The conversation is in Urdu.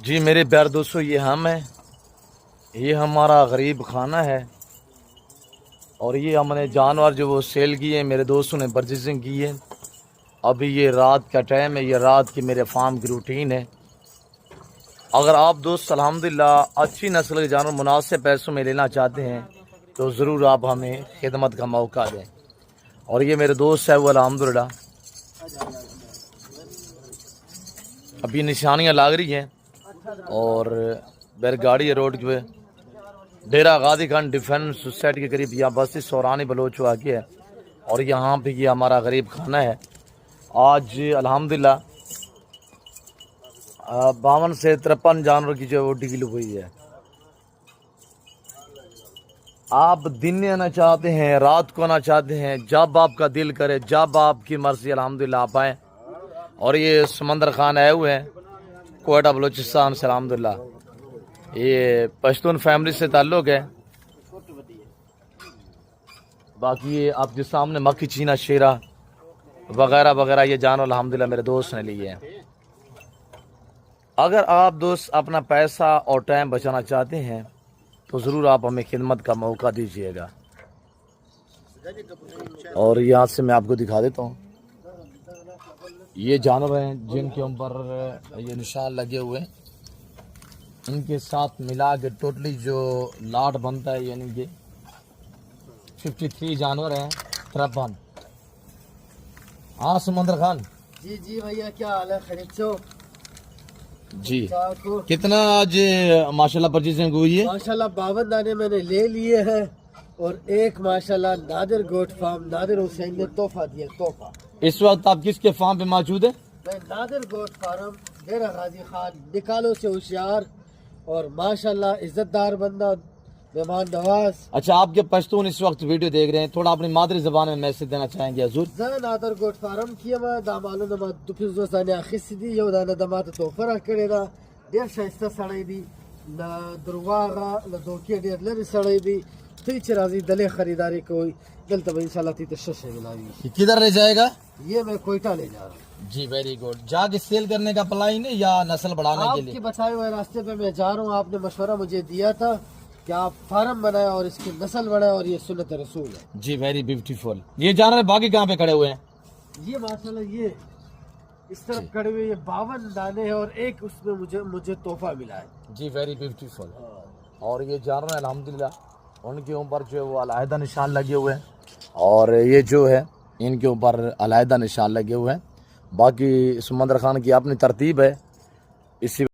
جی میرے پیار دوستو، یہ ہم ہیں، یہ ہمارا غریب خانہ ہے، اور یہ ہم نے جانور جو وہ سیل کیے ہیں، میرے دوستوں نے پرچیزنگ کی ہے۔ ابھی یہ رات کا ٹائم ہے، یہ رات کی میرے فارم کی روٹین ہے۔ اگر آپ دوست الحمدللہ اچھی نسل کے جانور مناسب پیسوں میں لینا چاہتے ہیں تو ضرور آپ ہمیں خدمت کا موقع دیں۔ اور یہ میرے دوست ہے وہ الحمدللہ ابھی نشانیاں لاگ رہی ہیں، اور بیل گاڑی ہے روڈ پہ ڈیرہ غازی خان ڈیفینس سوسائٹی کے قریب یہاں بستی سورانی بلوچ واقع ہے، اور یہاں پہ یہ ہمارا غریب خانہ ہے۔ آج الحمدللہ 52 سے 53 جانور کی جو وہ ڈیل ہوئی ہے۔ آپ دن میں آنا چاہتے ہیں، رات کو آنا چاہتے ہیں، جب آپ کا دل کرے، جب آپ کی مرضی، الحمدللہ آپ آئیں۔ اور یہ سمندر خان آئے ہوئے ہیں کوئٹہ بلوچستان سے، الحمدللہ یہ پشتون فیملی سے تعلق ہے۔ باقی یہ آپ کے سامنے مکھی چینا شیرہ وغیرہ وغیرہ یہ جانور الحمدللہ میرے دوست نے لیے ہیں۔ اگر آپ دوست اپنا پیسہ اور ٹائم بچانا چاہتے ہیں تو ضرور آپ ہمیں خدمت کا موقع دیجیے گا۔ اور یہاں سے میں آپ کو دکھا دیتا ہوں، یہ جانور ہیں جن کے اوپر یہ نشان لگے ہوئے ہیں، ان کے ساتھ ملا کے ٹوٹلی جو لاٹ بنتا ہے، یعنی کہ 53 جانور ہیں 53۔ ہاں سمندر خان جی بھیا، کیا حال ہے؟ خیریت سے ہو؟ جی کتنا آج ماشاءاللہ پرچیزنگ ہوئی ہے؟ ماشاءاللہ 52 دانے میں نے لے لیے ہیں، اور ایک ماشاءاللہ نادر گوٹ فارم نادر حسین نے تحفہ دیا، تحفہ۔ اس وقت آپ کس کے فارم پہ موجود ہیں؟ میں نادر گوٹ فارم ڈیرہ غازی خان نکالو سے ہوشیار، اور ماشاءاللہ عزت دار بندہ، مہمان نواز۔ اچھا، آپ کے پشتون اس وقت ویڈیو دیکھ رہے ہیں، تھوڑا اپنی مادری زبان میں میسج دینا چاہیں گے حضور؟ زه نادر گوٹ فارم کیم دا معلومه ما 250 دانې اخیستې دي، یو دانه د ماته تحفه راکړې ده. ډېر ښایسته سړی دی، له درواغه له دوکې ډېر لرې سړی دی. ته چې راځئ دلې خریداري کوئ، دلته به انشاءاللہ تی ته ښه شی ملاوي. یہ کدھر لے جائے گا؟ یہ میں کوئٹہ لے جا رہا ہوں. جی ویری گڈ۔ جا کے سیل کرنے کا پلان ہے یا نسل بڑھانے آپ کے کے لیے؟ بتائے ہوئے راستے پہ میں جا رہا ہوں. آپ نے مشورہ مجھے دیا تھا کہ آپ فارم بنائیں اور اس کی نسل بڑھائیں، اور یہ سنت رسول ہے. جی ویری بیوٹیفل۔ یہ جانور باقی کہاں پہ کھڑے ہوئے ہیں؟ یہ ماشاءاللہ یہ اس طرف کھڑے ہوئے، یہ 52 دانے ہیں، اور ایک اس میں مجھے تحفہ ملا ہے. جی ویری بیوٹیفل۔ اور یہ جانور الحمدللہ ان کے اوپر جو ہے وہ علیحدہ نشان لگے ہوئے ہیں، اور یہ جو ہے ان کے اوپر علیحدہ نشان لگے ہوئے ہیں۔ باقی سمندر خان کی اپنی ترتیب ہے، اسی